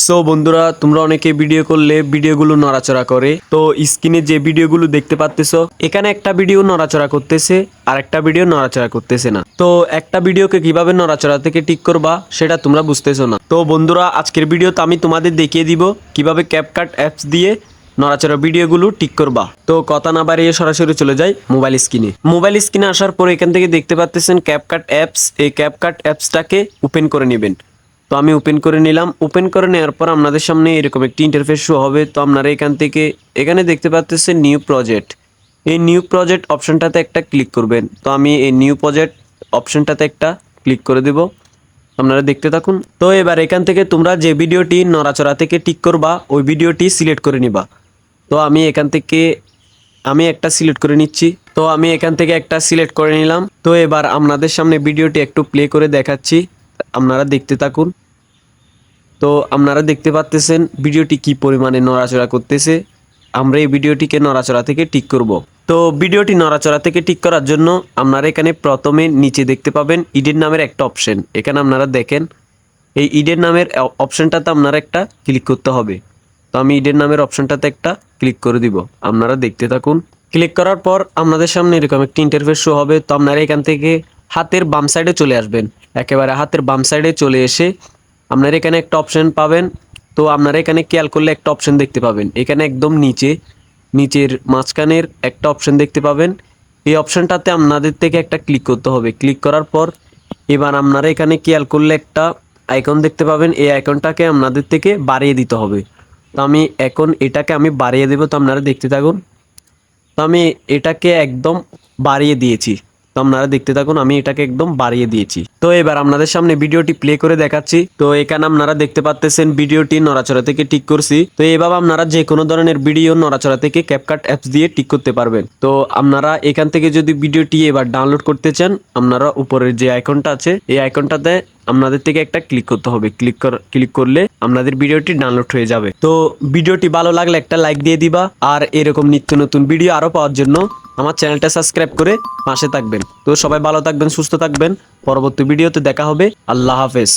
So বন্ধুরা, তোমরা অনেকে ভিডিও করলে ভিডিওগুলো নড়াচড়া করে। তো স্ক্রিনে যে ভিডিওগুলো দেখতে পাচ্তেছো, এখানে একটা ভিডিও নড়াচড়া করতেছে আর একটা ভিডিও নড়াচড়া করতেছে না। তো একটা ভিডিওকে কিভাবে নড়াচড়া থেকে ঠিক করবা সেটা তোমরা বুঝতেছো না। তো বন্ধুরা, আজকের ভিডিওতে আমি তোমাদের দেখিয়ে দিব কিভাবে ক্যাপকাট অ্যাপস দিয়ে নড়াচড়া ভিডিওগুলো ঠিক করবা। তো কথা না বাড়িয়ে সরাসরি চলে যাই মোবাইল স্ক্রিনে। মোবাইল স্ক্রিনে আসার পর এখান থেকে দেখতে পাচ্তেছেন ক্যাপকাট অ্যাপস। এই ক্যাপকাট অ্যাপসটাকে ওপেন করে নেবেন। তো আমি ওপেন করে নিলাম। ওপেন করে নেওয়ার পর আপনাদের সামনে এরকম একটি ইন্টারফেস শো হবে। তো আপনারা এখানে দেখতে পাচ্ছেন নিউ প্রজেক্ট। এই নিউ প্রজেক্ট অপশনটাতে একটা ক্লিক করবেন। তো আমি এই নিউ প্রজেক্ট অপশনটাতে একটা ক্লিক করে দেব। আপনারা দেখতে থাকুন। তো এবার এখান থেকে তোমরা যে ভিডিওটি নড়াচড়া থেকে ঠিক করবা ওই ভিডিওটি সিলেক্ট করে নিবা। তো আমি একটা সিলেক্ট করে নিচ্ছি। তো আমি এখান থেকে একটা সিলেক্ট করে নিলাম। তো এবার আপনাদের সামনে ভিডিওটি একটু প্লে করে দেখাচ্ছি, আপনারা দেখতে থাকুন। তো আপনারা দেখতে পাচ্তেছেন ভিডিওটি কি পরিমাণে নড়াচড়া করতেছে। আমরা এই ভিডিওটিকে নড়াচড়া থেকে ঠিক করব। তো ভিডিওটি নড়াচড়া থেকে ঠিক করার জন্য আপনারা এখানে প্রথমে নিচে দেখতে পাবেন ইডেন নামের একটা অপশন। এখানে আপনারা দেখেন এই ইডেন নামের অপশনটাতে আপনারা একটা ক্লিক করতে হবে। তো আমি ইডেন নামের অপশনটাতে একটা ক্লিক করে দিব। আপনারা দেখতে থাকুন। ক্লিক করার পর আপনাদের সামনে এরকম একটি ইন্টারফেস শো হবে। তো আপনারা এখান থেকে হাতের বাম সাইডে চলে আসবেন। একেবারে হাতের বাম সাইডে চলে এসে আপনারা এখানে একটা অপশন পাবেন। তো আপনারা এখানে খেয়াল করলে একটা অপশন দেখতে পাবেন। এখানে একদম নিচের মাঝখানের একটা অপশন দেখতে পাবেন। এই অপশনটাতে আপনাদের থেকে একটা ক্লিক করতে হবে। ক্লিক করার পর এবার আপনারা এখানে খেয়াল করলে একটা আইকন দেখতে পাবেন। এই আইকনটাকে আপনাদের থেকে বাড়িয়ে দিতে হবে। তো আমি এখন এটাকে বাড়িয়ে দেবো। তো আপনারা দেখতে থাকুন। তো আমি এটাকে একদম বাড়িয়ে দিয়েছি। তো আপনারা দেখতে থাকুন, আমি এটাকে একদম বাড়িয়ে দিয়েছি। তো এবার আপনাদের সামনে ভিডিওটি প্লে করে দেখাচ্ছি। তো এখানে আপনারা দেখতে পাচ্তেছেন ভিডিওটি নড়াচড়া থেকে ঠিক করছি। তো এইভাবে আপনারা যে কোনো ধরনের ভিডিও নড়াচড়া থেকে ক্যাপকাট অ্যাপস দিয়ে ঠিক করতে পারবেন। তো আপনারা এখান থেকে যদি ভিডিওটি এবার ডাউনলোড করতে চান, আপনারা উপরের যে আইকনটা আছে এই আইকনটাতে আপনাদের থেকে একটা ক্লিক করতে হবে। ক্লিক করলে আপনাদের ভিডিওটি ডাউনলোড হয়ে যাবে। তো ভিডিওটি ভালো লাগলে একটা লাইক দিয়ে দিবা। আর এরকম নিত্য নতুন ভিডিও আরো পাওয়ার জন্য আমার চ্যানেলটা সাবস্ক্রাইব করে পাশে থাকবেন। তো সবাই ভালো থাকবেন, সুস্থ থাকবেন। পরবর্তী ভিডিওতে দেখা হবে। আল্লাহ হাফেজ।